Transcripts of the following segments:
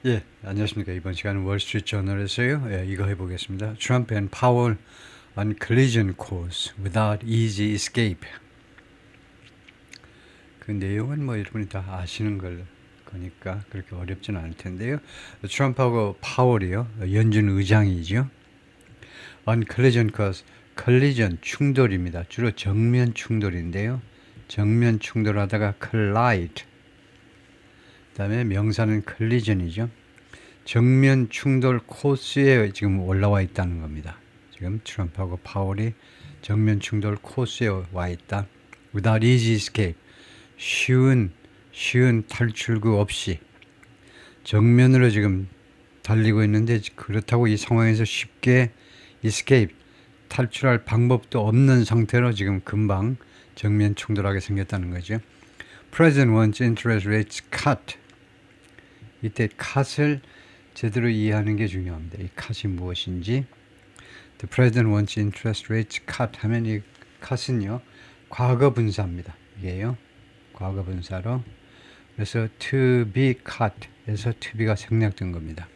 예, 안녕하십니까. 이번 시간은 월스트리트 저널에서요. 예, 이거 해보겠습니다. Trump and Powell on collision course without easy escape. 그 내용은 뭐 여러분이 다 아시는 거니까 그렇게 어렵지는 않을 텐데요. 트럼프하고 파월이요. 연준 의장이죠. On collision course, collision 충돌입니다. 주로 정면 충돌인데요. 정면 충돌하다가 collide. 그다음에 명사는 collision이죠. 정면 충돌 코스에 지금 올라와 있다는 겁니다. 지금 트럼프하고 파월이 정면 충돌 코스에 와 있다. Without easy escape. 쉬운 탈출구 없이 정면으로 지금 달리고 있는데 그렇다고 이 상황에서 쉽게 escape, 탈출할 방법도 없는 상태로 지금 금방 정면 충돌하게 생겼다는 거죠. President wants interest rates cut. 이때 cut을 제대로 이해하는 게 중요합니다. 이 cut이 무엇인지. The president wants interest rates cut 하면 이 cut은요, 과거 분사입니다. 이게요, 과거 분사로. 그래서 to be cut 에서 to be가 생략된 겁니다.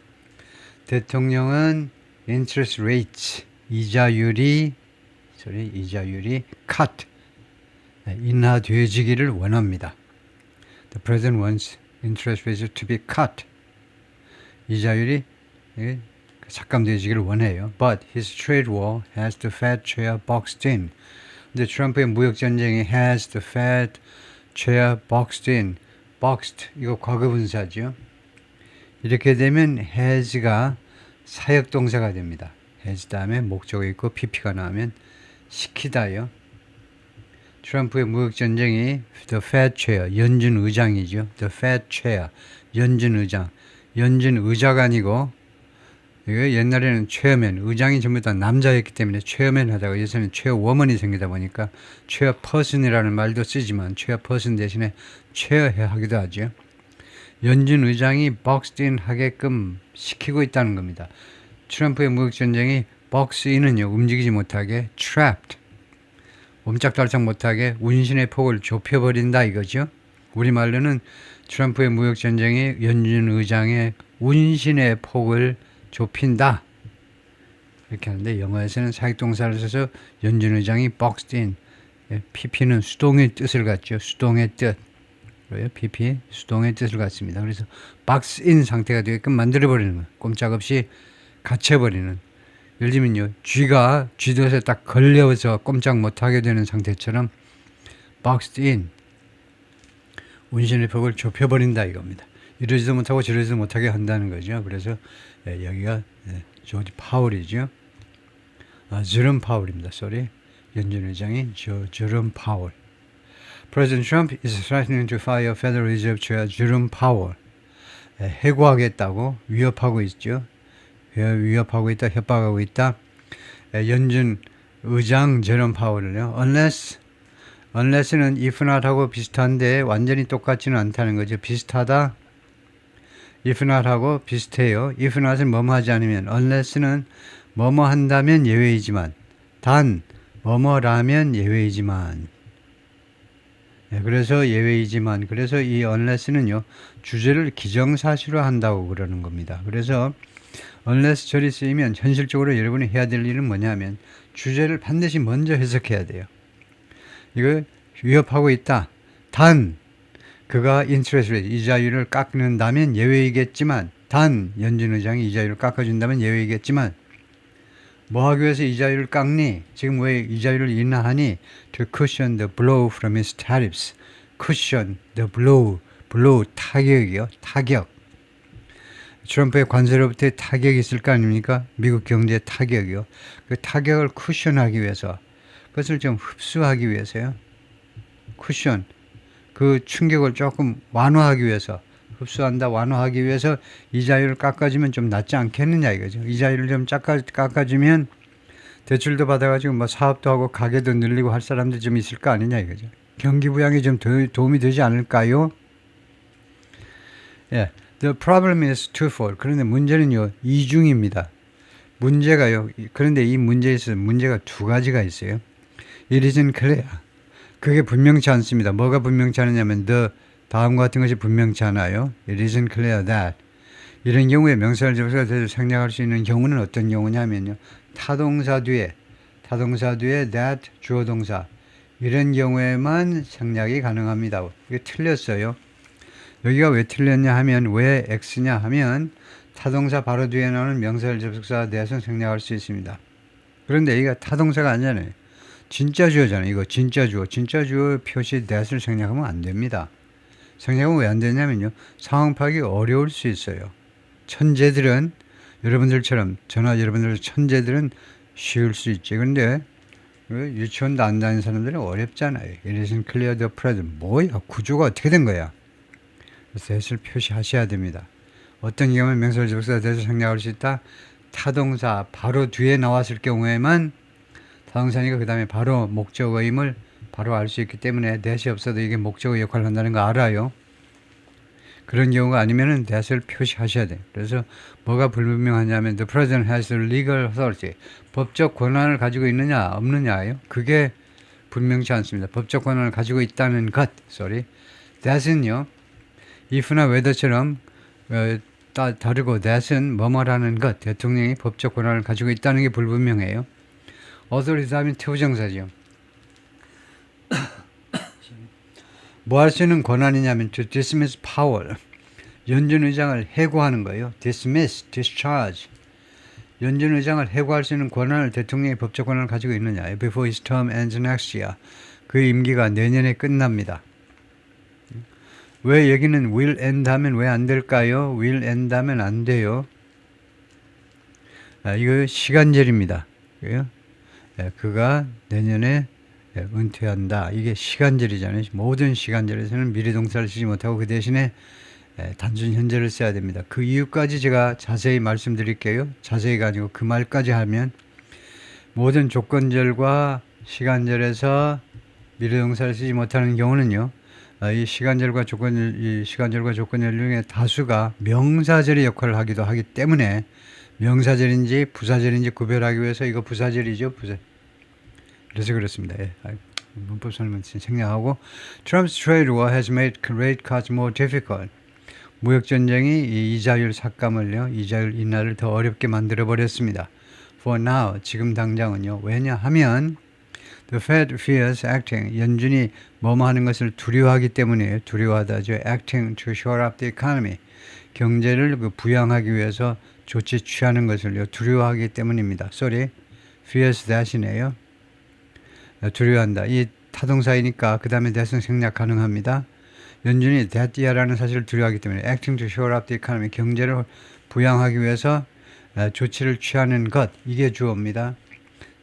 대통령은 interest rates, 이자율이 cut, 인하되어지기를 원합니다. The president wants interest rates to be cut. 이자율이 삭감되어지기를 원해요. But his trade war has the Fed chair boxed in. 근데 트럼프의 무역 전쟁이 has the Fed chair boxed in. boxed 이거 과거 분사죠. 이렇게 되면 has가 사역 동사가 됩니다. has 다음에 목적어 있고 pp가 나오면 시키다요. 트럼프의 무역 전쟁이 the Fed chair, 연준 의장이죠. the Fed chair, 연준 의장. 연준 의자가 아니고, 이거 옛날에는 체어맨, 의장이 전부 다 남자였기 때문에 체어맨 하다가 요새는 체어워먼이 생기다 보니까 체어퍼슨이라는 말도 쓰지만 체어퍼슨 대신에 체어해 하기도 하죠. 연준 의장이 박스인 하게끔 시키고 있다는 겁니다. 트럼프의 무역전쟁이 박스인은요, 움직이지 못하게 trapped, 옴짝달싹 못하게 운신의 폭을 좁혀버린다 이거죠. 우리말로는 트럼프의 무역전쟁이 연준 의장의 운신의 폭을 좁힌다 이렇게 하는데, 영어에서는 사역동사를 써서 연준 의장이 boxed in, pp는 수동의 뜻을 갖죠. 수동의 뜻, pp 수동의 뜻을 갖습니다. 그래서 box in 상태가 되게끔 만들어버리는 거예요. 꼼짝없이 갇혀버리는. 예를 들면요, 쥐가 쥐덫에 딱 걸려서 꼼짝 못하게 되는 상태처럼 boxed in, 운신의 폭을 좁혀버린다 이겁니다. 이러지도 못하고 저러지도 못하게 한다는 거죠. 그래서 여기가 조지 파월이죠. 제롬 파월입니다. 연준 의장이 제롬 파월. President Trump is threatening to fire Federal Reserve Chair 제롬 파월. 해고하겠다고 위협하고 있죠. 위협하고 있다, 협박하고 있다. 연준 의장 제롬 파월을요. unless는 if not하고 비슷한데 완전히 똑같지는 않다는 거죠. 비슷하다. if not하고 비슷해요. if not은 뭐뭐 하지 않으면, unless는 뭐뭐 한다면 예외이지만, 단 뭐뭐라면 예외이지만. 그래서 예외이지만, 그래서 이 unless는요, 주제를 기정사실화 한다고 그러는 겁니다. 그래서 unless 절이 쓰이면 현실적으로 여러분이 해야 될 일은 뭐냐면 주제를 반드시 먼저 해석해야 돼요. 이거 위협하고 있다. 단 그가 인트레스트 레이트, 이자율을 깎는다면 예외이겠지만, 단 연준 의장이 이자율을 깎아준다면 예외이겠지만, 뭐 하기 위해서 이자율을 깎니? 지금 왜 이자율을 인하하니? To cushion the blow from his tariffs. cushion the blow, 타격이요. 타격. 트럼프의 관세로부터의 타격이 있을 거 아닙니까? 미국 경제의 타격이요. 그 타격을 쿠션하기 위해서, 그것을 좀 흡수하기 위해서요. 쿠션, 그 충격을 조금 완화하기 위해서, 흡수한다, 완화하기 위해서 이자율을 깎아주면 좀 낫지 않겠느냐 이거죠. 이자율을 좀 깎아주면 대출도 받아가지고 뭐 사업도 하고 가게도 늘리고 할 사람들 좀 있을 거 아니냐 이거죠. 경기 부양에 좀 도움이 되지 않을까요? 예, the problem is twofold. 그런데 문제는요, 이중입니다. 문제가요, 그런데 이 문제에 있어서 문제가 두 가지가 있어요. It isn't clear. 그게 분명치 않습니다. 뭐가 분명치 않느냐면 the 다음과 같은 것이 분명치 않아요. It isn't clear that 이런 경우에 명사절 접속사 대절 생략할 수 있는 경우는 어떤 경우냐면요. 타동사 뒤에 that 주어 동사 이런 경우에만 생략이 가능합니다. 이게 틀렸어요. 여기가 왜 틀렸냐 하면 왜 X냐 하면 타동사 바로 뒤에 나오는 명사절 접속사 that은 생략할 수 있습니다. 그런데 여기가 타동사가 아니잖아요. 진짜 주어잖아요. 이거 진짜 주어 표시 that을 생략하면 안 됩니다. 생략하면 왜 안 되냐면요. 상황 파악이 어려울 수 있어요. 천재들은 여러분들처럼 저나 여러분들 천재들은 쉬울 수 있지. 그런데 유치원도 안 다니는 사람들은 어렵잖아요. It isn't clear the present. 뭐야? 구조가 어떻게 된 거야? 그래서 that을 표시하셔야 됩니다. 어떤 경우는 명사절 접속사 that을 생략할 수 있다. 타동사 바로 뒤에 나왔을 경우에만 타동사니까 그 다음에 바로 목적어임을 바로 알 수 있기 때문에 that이 없어도 이게 목적어 역할을 한다는 거 알아요. 그런 경우가 아니면은 that을 표시하셔야 돼요. 그래서 뭐가 불분명하냐면 the president has legal authority. 법적 권한을 가지고 있느냐 없느냐예요. 그게 분명치 않습니다. 법적 권한을 가지고 있다는 것. that은요. if나 whether처럼 다르고 that은 뭐뭐라는 것. 대통령이 법적 권한을 가지고 있다는 게 불분명해요. authority 하면 투부정사죠. 뭐 할 수 있는 권한이냐면 to dismiss power. 연준 의장을 해고하는 거예요. dismiss, discharge. 연준 의장을 해고할 수 있는 권한을 대통령의 법적 권한을 가지고 있느냐. before his term ends next year. 그 임기가 내년에 끝납니다. 왜 여기는 will end 하면 왜 안 될까요? will end 하면 안 돼요. 이거 시간절입니다. 그가 내년에 은퇴한다. 이게 시간절이잖아요. 모든 시간절에서는 미래 동사를 쓰지 못하고 그 대신에 단순 현재를 써야 됩니다. 그 이유까지 제가 자세히 말씀드릴게요. 자세히가 아니고 그 말까지 하면 모든 조건절과 시간절에서 미래 동사를 쓰지 못하는 경우는요. 이 시간절과 조건절 중에 다수가 명사절의 역할을 하기도 하기 때문에 명사절인지 부사절인지 구별하기 위해서 이거 부사절이죠. 그래서 그렇습니다. 문법 설명 생략하고 Trump's trade war has made rate cuts more difficult. 무역전쟁이 이 이자율 삭감을요. 이자율 인하를 더 어렵게 만들어 버렸습니다. For now, 지금 당장은요. 왜냐하면 The Fed fears acting. 연준이 뭐뭐 하는 것을 두려워하기 때문에 두려워하다죠. Acting to shore up the economy. 경제를 부양하기 위해서 조치 취하는 것을요. 두려워하기 때문입니다. fears that이네요. 두려워한다. 이 타동사이니까 그 다음에 that은 생략 가능합니다. 연준이 that year라는 사실을 두려워하기 때문에 acting to shore up the economy. 경제를 부양하기 위해서 조치를 취하는 것. 이게 주어입니다.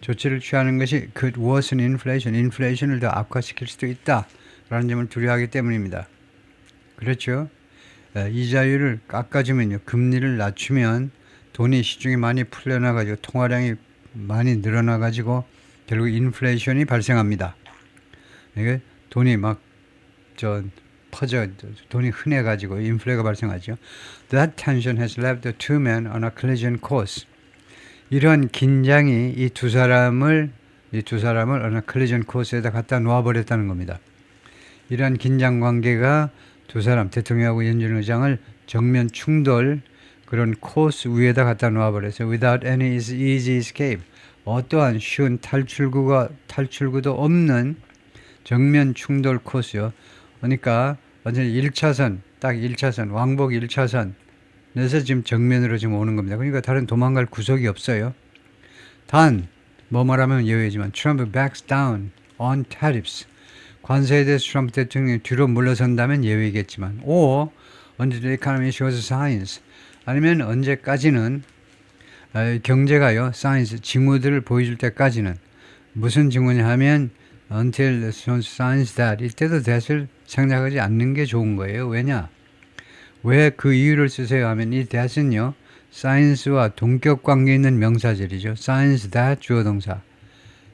조치를 취하는 것이 could worsen inflation. 인플레이션을 더 악화시킬 수도 있다. 라는 점을 두려워하기 때문입니다. 그렇죠. 이자율을 깎아주면요. 금리를 낮추면 돈이 시중에 많이 풀려나가지고 통화량이 많이 늘어나가지고 결국 인플레이션이 발생합니다. 이게 돈이 돈이 흔해가지고 인플레가 발생하죠. That tension has left the two men on a collision course. 이러한 긴장이 이 두 사람을 어느 collision course에다 갖다 놓아버렸다는 겁니다. 이러한 긴장 관계가 두 사람, 대통령하고 연준 의장을 정면 충돌 그런 코스 위에다 갖다 놓아버렸어요. Without any easy escape. 어떠한 쉬운 탈출구도 없는 정면 충돌 코스요. 그러니까 완전히 1차선, 딱 1차선, 왕복 1차선에서 지금 정면으로 지금 오는 겁니다. 그러니까 다른 도망갈 구석이 없어요. 단, 뭐 말하면 예외지만 Trump backs down on tariffs. 관세에 대해서 트럼프 대통령이 뒤로 물러선다면 예외겠지만 or until the economy shows signs. 아니면 언제까지는 경제가요, signs, 징후들을 보여줄 때까지는 무슨 징후냐 하면 until signs that 이때도 that을 생략하지 않는 게 좋은 거예요. 왜냐? 왜 그 이유를 쓰세요 하면 이 that은요, science와 동격 관계 있는 명사절이죠. science that 주어 동사.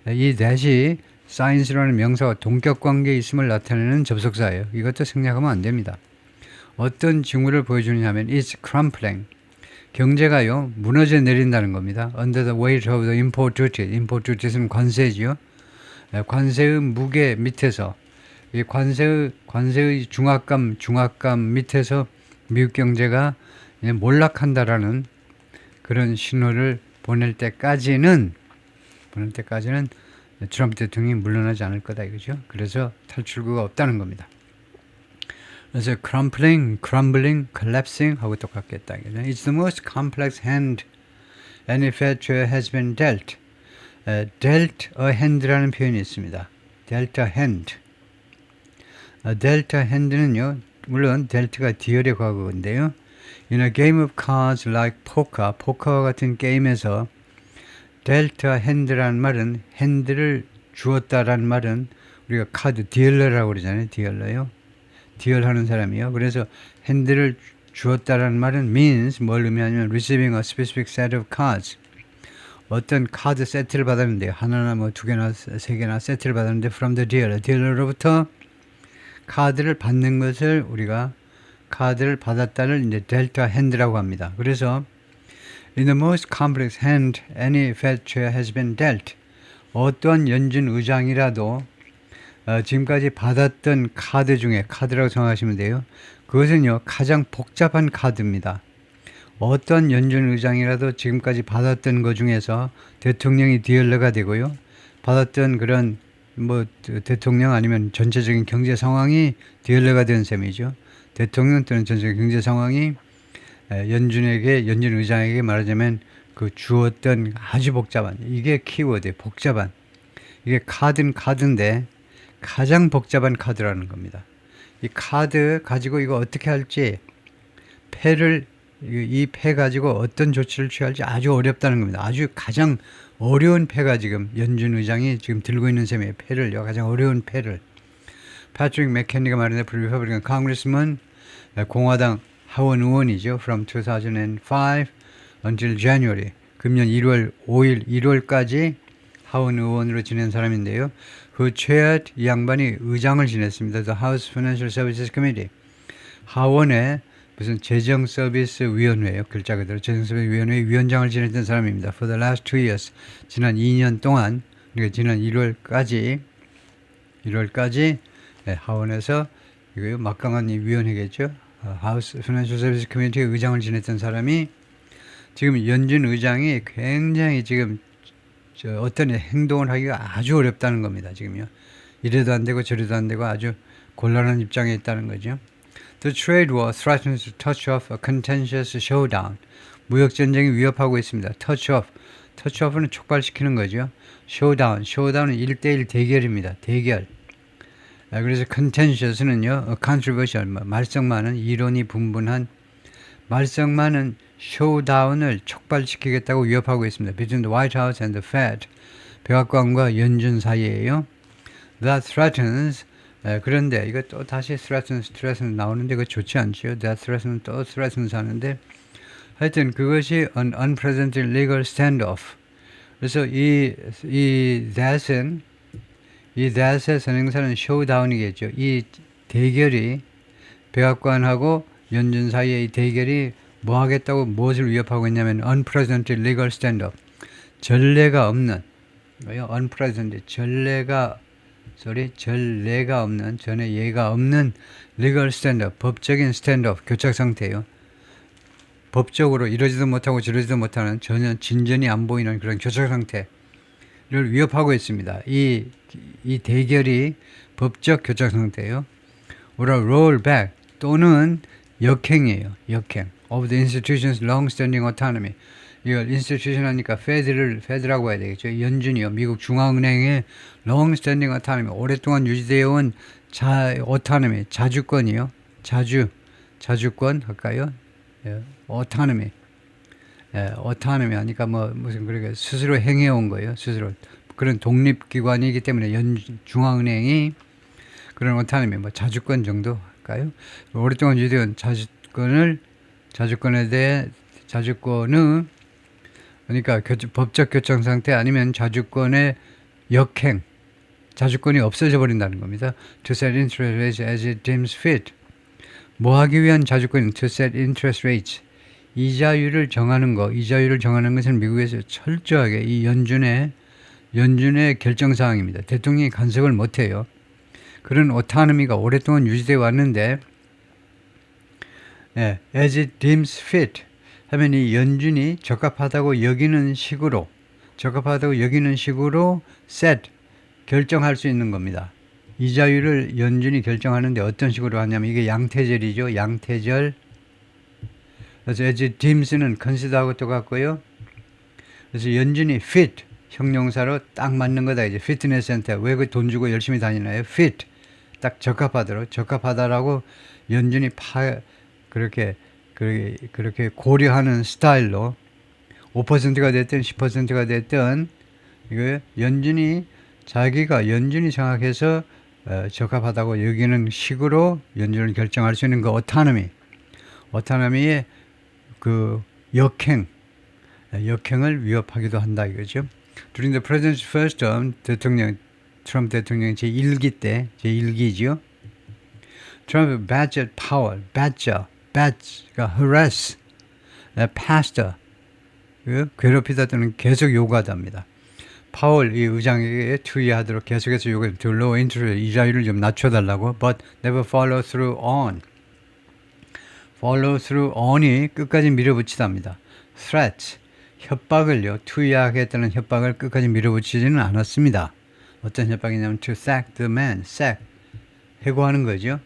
이 that이 science라는 명사와 동격 관계에 있음을 나타내는 접속사예요. 이것도 생략하면 안 됩니다. 어떤 징후를 보여주느냐 하면 it's crumpling. 경제가요, 무너져 내린다는 겁니다. Under the weight of the import duty. import duties는 관세지요. 관세의 무게 밑에서, 이 관세의 중압감 밑에서 미국 경제가 몰락한다라는 그런 신호를 보낼 때까지는 트럼프 대통령이 물러나지 않을 거다 이거죠. 그래서 탈출구가 없다는 겁니다. 그래서 crumbling, collapsing 하고 똑같겠다. It's the most complex hand any Fed chair has been dealt. dealt a hand라는 표현이 있습니다. dealt a hand. dealt a hand는요, 물론 delt가 디얼의 과거인데요. In a game of cards like poker, 포커와 같은 게임에서 dealt a hand라는 말은 핸드를 주었다라는 말은 우리가 카드 딜러라고 그러잖아요. 딜러요. 딜하는 사람이요. 그래서 핸드를 주었다라는 말은 means 뭘 의미하냐면 receiving a specific set of cards. 어떤 카드 세트를 받았는데 하나나 뭐 두 개나 세 개나 세트를 받았는데 from the dealer. 딜러로부터 카드를 받는 것을 우리가 카드를 받았다를 이제 델타 핸드라고 합니다. 그래서 in the most complex hand any Fed chair has been dealt. 어떠한 연준 의장이라도 지금까지 받았던 카드 중에 카드라고 생각하시면 돼요. 그것은요 가장 복잡한 카드입니다. 어떤 연준 의장이라도 지금까지 받았던 것 중에서 대통령이 딜러가 되고요. 받았던 그런 뭐 대통령 아니면 전체적인 경제 상황이 딜러가 된 셈이죠. 대통령 또는 전체적인 경제 상황이 연준 의장에게 말하자면 그 주었던 아주 복잡한, 이게 키워드, 복잡한, 이게 카드인데 가장 복잡한 카드라는 겁니다. 이 카드 가지고 이거 어떻게 할지, 이 패 가지고 어떤 조치를 취할지 아주 어렵다는 겁니다. 아주 가장 어려운 패가 지금 연준 의장이 지금 들고 있는 셈이에요. 패를요. 가장 어려운 패를. 패트릭 맥켄리가 말하는 리퍼블리칸 컨그레스먼, 공화당 하원 의원이죠. From 2005 until January. 금년 1월 5일, 1월까지 하원 의원으로 지낸 사람인데요. 그 chaired, 이 양반이 의장을 지냈습니다. The House Financial Services Committee. 하원의 무슨 재정서비스위원회예요. 글자 그대로 재정서비스위원회 위원장을 지냈던 사람입니다. For the last 2 years. 지난 2년 동안, 그러니까 지난 1월까지 하원에서 이거요 막강한 이 위원회겠죠. House Financial Services Committee 의장을 지냈던 사람이 지금 연준 의장이 굉장히 지금 어떤 행동을 하기가 아주 어렵다는 겁니다. 지금요. 이래도 안 되고 저래도 안 되고 아주 곤란한 입장에 있다는 거죠. The trade war threatens to touch off a contentious showdown. 무역전쟁이 위협하고 있습니다. touch off는 촉발시키는 거죠. showdown은 1대1 대결입니다. 대결. 그래서 contentious는요, controversial, 말썽 많은, 이론이 분분한, 말썽 많은 showdown을 촉발시키겠다고 위협하고 있습니다. Between the White House and the Fed. 백악관과 연준 사이에요. That threatens, 그런데 이거 또 다시 threatens 나오는데 그거 좋지 않죠. That threatens 또 threatens 하는데 하여튼 그것이 an unprecedented legal standoff. 그래서 이 that의 선행사는 showdown이겠죠. 이 대결이 백악관하고 연준 사이의 이 대결이 뭐 하겠다고 무엇을 위협하고 있냐면 unprecedented legal standoff. 전례가 없는 unprecedented 전례가 없는 전에 예가 없는 legal standoff 법적인 스탠드업 교착 상태예요. 법적으로 이러지도 못하고 저러지도 못하는 전혀 진전이 안 보이는 그런 교착 상태를 위협하고 있습니다. 이 대결이 법적 교착 상태예요. or roll back 또는 역행이에요. 역행 of the institution's long-standing autonomy. 이걸 institution 하니까 Fed라고 해야 되겠죠. 연준이요. 미국 중앙은행의 long-standing autonomy. 오랫동안 유지되어 온 autonomy. 자주권이요. 자주권 할까요? autonomy. autonomy 하니까 무슨 그렇게 스스로 행해온 거예요. 스스로. 그런 독립기관이기 때문에 중앙은행이 그런 autonomy, 자주권 정도 할까요? 오랫동안 유지되어 온 자주권은 그러니까 법적 교착 상태 아니면 자주권의 역행, 자주권이 없어져 버린다는 겁니다. To set interest rates as it deems fit. 뭐 하기 위한 자주권? To set interest rates. 이자율을 정하는 것은 미국에서 철저하게 이 연준의 결정사항입니다. 대통령이 간섭을 못해요. 그런 오타노미가 오랫동안 유지되어 왔는데 예, as it deems fit 하면 이 연준이 적합하다고 여기는 식으로 set 결정할 수 있는 겁니다. 이자율을 연준이 결정하는데 어떤 식으로 하냐면 이게 양태절이죠. 양태절. 그래서 as it deems는 consider하고 똑같고요. 그래서 연준이 fit 형용사로 딱 맞는 거다. 이제 피트니스 센터 왜 그 돈 주고 열심히 다니나요? fit 딱 적합하다라고 연준이 그렇게 고려하는 스타일로 5%가 됐든 10%가 됐든 이거 연준이 생각해서 적합하다고 여기는 식으로 연준을 결정할 수 있는 그 오토노미의 그 역행을 위협하기도 한다 이거죠. During the president's first term, 트럼프 대통령 제1기죠. 트럼프 badgered Powell, badge가 harass, pastor, 괴롭히다 또는 계속 요구하답니다. 파월 이 의장에게 투의하도록 계속해서 요구해 low interest 이자율을 좀 낮춰달라고, but never follow through on이 끝까지 밀어붙이답니다. threat 협박을요, 투의하겠다는 협박을 끝까지 밀어붙이지는 않았습니다. 어떤 협박이냐면 to sack the man, 해고하는 거죠.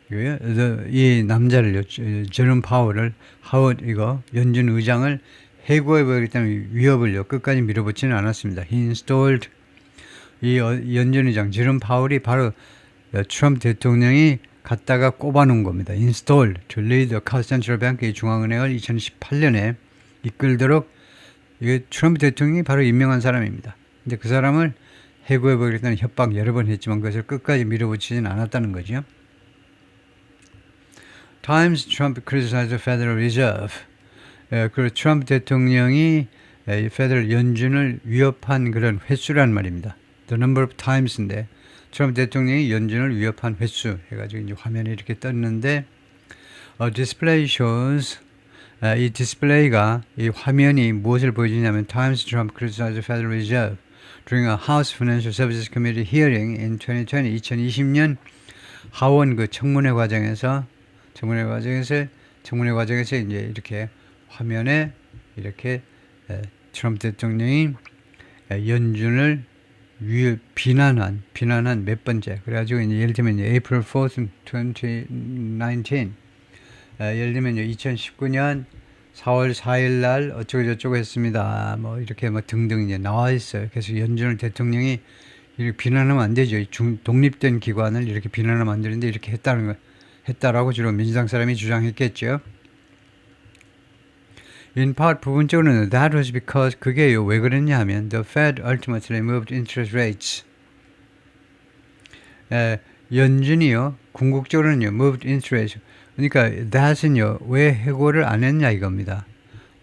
이 남자를요, 제롬 파월을 연준 의장을 해고해버리겠다는 위협을요, 끝까지 밀어붙이는 않았습니다. He installed 이 연준 의장 제롬 파월이 바로 트럼프 대통령이 갖다가 꼽아놓은 겁니다. Installed to lead the Central Bank, 이 중앙은행을 2018년에 이끌도록 이게 트럼프 대통령이 바로 임명한 사람입니다. 근데 그 사람을 해고해버리겠다는 협박 여러 번 했지만 그것을 끝까지 밀어붙이지는 않았다는 거죠. Times Trump criticized the Federal Reserve. 그 트럼프 대통령이 페더럴 연준을 위협한 그런 횟수란 말입니다. The number of times인데 트럼프 대통령이 연준을 위협한 횟수 해가지고 이제 화면에 이렇게 떴는데 display shows 이 디스플레이가 이 화면이 무엇을 보여주냐면 Times Trump criticized the Federal Reserve during a House Financial Services Committee hearing in 2020년 하원 그 청문회 과정에서 이제 이렇게 화면에 이렇게 트럼프 대통령이 연준을 비난한 몇 번째. 그래가지고 이제 예를 들면 April 4th, 2019 예를 들면 2019년 4월 4일 날 어쩌고 저쩌고 했습니다. 뭐 이렇게 뭐 등등 이제 나와 있어요. 그래서 연준을 대통령이 이렇게 비난하면 안 되죠. 독립된 기관을 이렇게 비난하면 안 되는데 이렇게 했다라고 주로 민주당 사람이 주장했겠죠. In part 부분적으로는 that was because 그게요 왜 그랬냐 하면 the Fed ultimately moved interest rates. 연준이요 궁극적으로는요 moved interest rates. 그러니까 that은요 왜 해고를 안 했냐 이겁니다.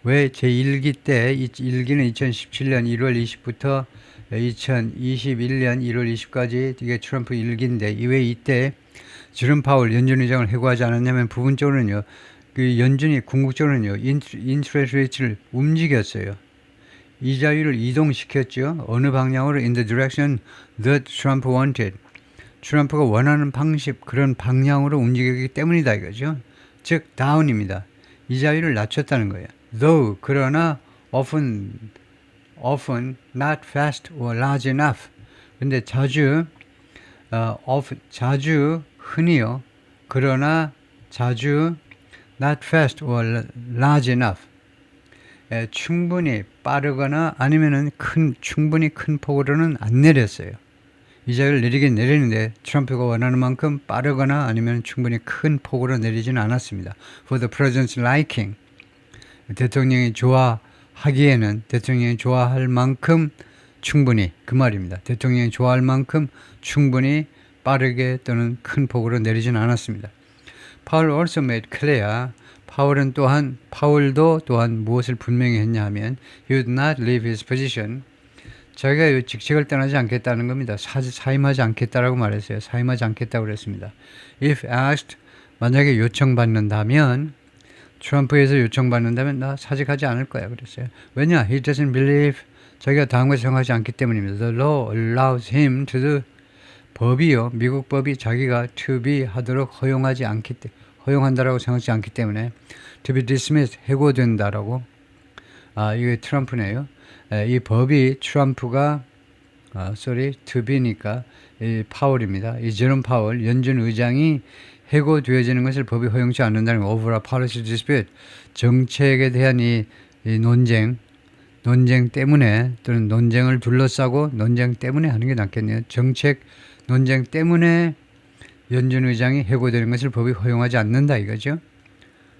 왜 제1기 때 1기는 2017년 1월 20부터 2021년 1월 20까지 이게 트럼프 1기인데 왜 이때 제롬 파월 연준 의장을 해고하지 않았냐면 부분적으로는요 그 연준이 궁극적으로는요 인트레스트 레이트를 움직였어요. 이자율을 이동시켰죠. 어느 방향으로 in the direction that Trump wanted. 트럼프가 원하는 방식 그런 방향으로 움직이기 때문이다 이거죠. 즉 다운입니다. 이자율을 낮췄다는 거예요. Though 그러나 often not fast or large enough. 근데 자주 흔히요. 그러나 자주 not fast or large enough. 충분히 빠르거나 아니면은 충분히 큰 폭으로는 안 내렸어요. 이자율을 내리긴 내리는데 트럼프가 원하는 만큼 빠르거나 아니면 충분히 큰 폭으로 내리지는 않았습니다. For the president's liking. 대통령이 좋아할 만큼 충분히 그 말입니다. 대통령이 좋아할 만큼 충분히 빠르게 또는 큰 폭으로 내리지는 않았습니다. Powell also made clear 파월도 또한 무엇을 분명히 했냐 하면 he would not leave his position. 자기가 직책을 떠나지 않겠다는 겁니다. 사임하지 않겠다라고 말했어요. 사임하지 않겠다고 그랬습니다. If asked, 만약에 요청받는다면 트럼프에서 요청받는다면 나 사직하지 않을 거야 그랬어요. 왜냐? He doesn't believe 자기가 다음과 정하지 않기 때문입니다. The law allows him to do 법이요. 미국 법이 자기가 to be 하도록 허용한다라고 생각하지 않기 때문에 to be dismissed 해고된다라고 이게 트럼프네요. 이 법이 트럼프가 to be니까 이 파월입니다. 이 제롬 파월 연준 의장이 해고되어지는 것을 법이 허용치 않는다는 over a policy dispute 정책에 대한 이 논쟁 때문에 또는 논쟁을 둘러싸고 논쟁 때문에 하는 게 낫겠네요. 정책 논쟁 때문에 연준 의장이 해고되는 것을 법이 허용하지 않는다 이거죠.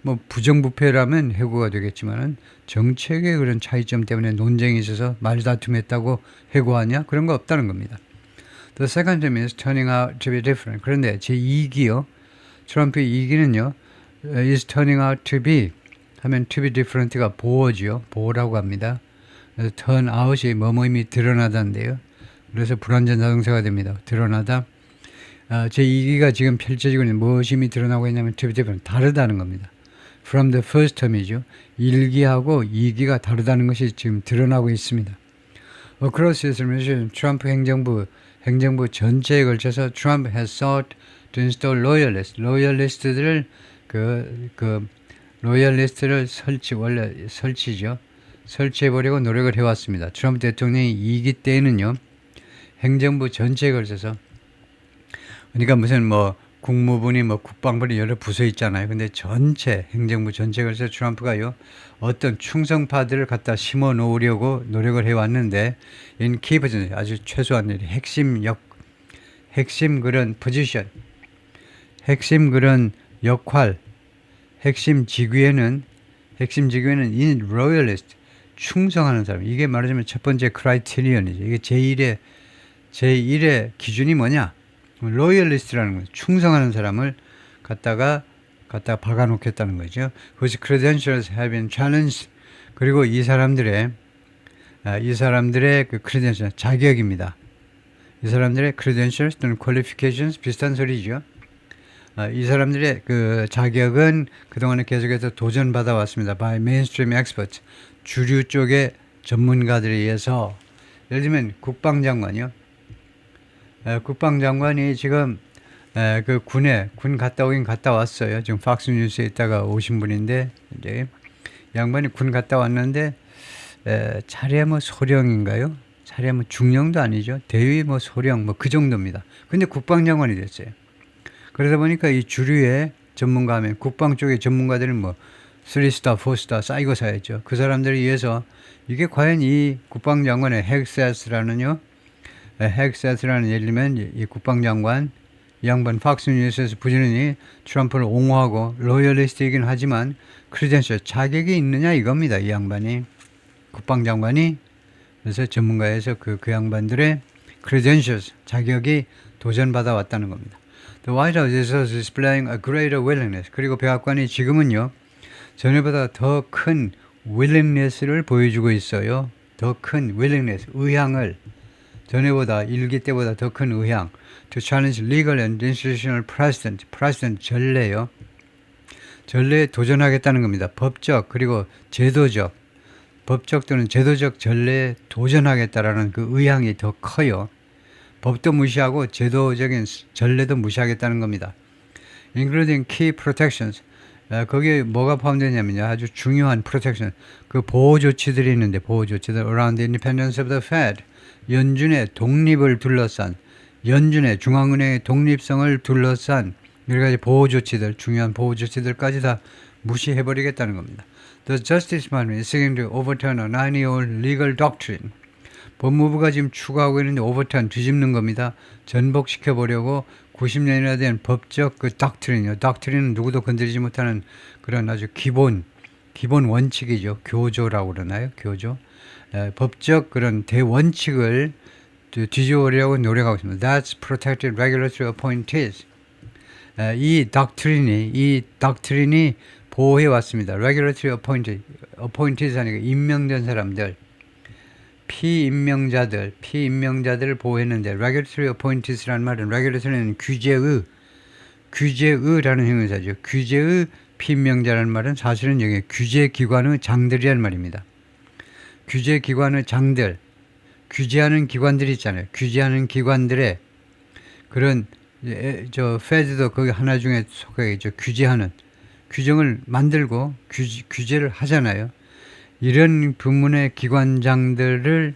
뭐 부정부패라면 해고가 되겠지만은 정책의 그런 차이점 때문에 논쟁이 있어서 말다툼했다고 해고하냐? 그런 거 없다는 겁니다. The second term is turning out to be different. 그런데 제2기요. 트럼프의 2기는요. is turning out to be 하면 to be different가 보어지요. 보어라고 합니다. 그래서 turn out이 뭐뭐임이 드러나다인데요. 그래서 불완전 자동사가 됩니다. 드러나다. 제2기가 지금 펼쳐지고 있는 무엇임이 드러나고 있냐면 to be different. 다르다는 겁니다. From the first term이죠. 1기하고 2기가 다르다는 것이 지금 드러나고 있습니다. Across his administration, 트럼프 행정부 전체에 걸쳐서 Trump has sought to install loyalists. 로열리스트들을 로열리스트를 설치해보려고 노력을 해왔습니다. 트럼프 대통령이 2기 때에는요. 행정부 전체에 걸쳐서 그러니까 무슨 국무부니 국방부니 여러 부서 있잖아요. 근데 전체 행정부 전체에 걸쳐서 트럼프가요. 어떤 충성파들을 갖다 심어 놓으려고 노력을 해왔는데 in key position 아주 최소한 핵심 그런 포지션 핵심 그런 역할 핵심 직위에는 in royalist 충성하는 사람 이게 말하자면 첫 번째 크라이테리언이죠. 이게 제1의 기준이 뭐냐? 로열리스트라는 거죠. 충성하는 사람을 갖다가 박아놓겠다는 거죠. 그것이 credentials have been challenged. 그리고 이 사람들의 그 credentials 자격입니다. 이 사람들의 credentials 또는 qualifications 비슷한 소리죠. 이 사람들의 그 자격은 그동안에 계속해서 도전받아 왔습니다. by mainstream experts. 주류 쪽의 전문가들에 의해서 예를 들면 국방장관이요. 국방장관이 지금 군 갔다 오긴 갔다 왔어요. 지금 팍스뉴스에 있다가 오신 분인데 이제 양반이 군 갔다 왔는데 차례 소령인가요? 차례 중령도 아니죠. 대위 소령 그 정도입니다. 근데 국방장관이 됐어요. 그러다 보니까 이 주류의 전문가 하면 국방 쪽의 전문가들은 3스타, 4스타 쌓이고 사였죠. 그 사람들에 의해서 이게 과연 이 국방장관의 핵세스라는 예를 들면 이 국방장관 이 양반 팍스뉴스에서 부지런히 트럼프를 옹호하고 로열리스트이긴 하지만 크리덴셜 자격이 있느냐 이겁니다. 이 양반이 국방장관이 그래서 전문가에서 그 양반들의 credentials 자격이 도전받아 왔다는 겁니다. The White House is displaying a greater willingness. 그리고 백악관이 지금은요 전에보다 더 큰 willingness를 보여주고 있어요. 더 큰 willingness, 의향을 전에보다 1기 때보다 더 큰 의향 to challenge legal and institutional precedent 전례요. 전례에 도전하겠다는 겁니다. 법적 그리고 제도적 법적 또는 제도적 전례에 도전하겠다라는 그 의향이 더 커요. 법도 무시하고 제도적인 전례도 무시하겠다는 겁니다. Including key protections. 거기에 뭐가 포함되냐면요. 아주 중요한 protection. 그 보호 조치들이 있는데 보호 조치들 around the independence of the Fed. 연준의 독립을 둘러싼 연준의 중앙은행의 독립성을 둘러싼 여러 가지 보호 조치들 중요한 보호 조치들까지 다 무시해버리겠다는 겁니다. The Justice Department is seeking to overturn a 90-year-old legal doctrine. 법무부가 지금 추구하고 있는데 overturn 뒤집는 겁니다. 전복시켜보려고 90년이나 된 법적 그 doctrine이요. doctrine은 누구도 건드리지 못하는 그런 아주 기본 원칙이죠. 교조라고 그러나요? 교조. 법적 그런 대원칙을 뒤집으려고 노력하고 있습니다. That's protected regulatory appointees. 이 doctrine이 보호해 왔습니다. Regulatory appointees 하니까 임명된 사람들, 피임명자들을 보호했는데 regulatory appointees라는 말은 regulatory는 규제의라는 형용사죠. 규제의 피임명자라는 말은 사실은 여기 규제기관의 장들이라는 말입니다. 규제기관의 장들, 규제하는 기관들이 있잖아요. 규제하는 기관들의 그런 저 Fed도 거기 하나 중에 속하겠죠. 규제하는 규정을 만들고 규제를 하잖아요. 이런 부문의 기관장들을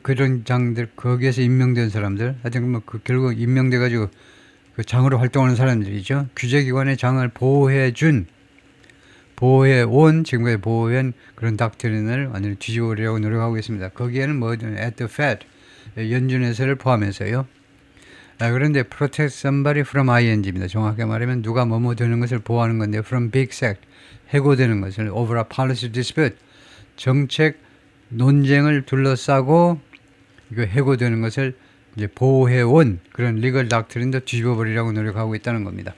그런 장들 거기에서 임명된 사람들 하여튼 결국 임명돼 가지고 그 장으로 활동하는 사람들이죠. 규제기관의 장을 보호해온 지금까지 보호해온 그런 닥트린을 완전히 뒤집어버리려고 노력하고 있습니다. 거기에는 뭐든 at the Fed 연준에서를 포함해서요. 그런데 protect somebody from ing입니다. 정확하게 말하면 누가 뭐뭐 되는 것을 보호하는 건데 from big sect 해고되는 것을 over a policy dispute 정책 논쟁을 둘러싸고 이거 해고되는 것을 이제 보호해온 그런 리걸 닥트린도 뒤집어버리려고 노력하고 있다는 겁니다.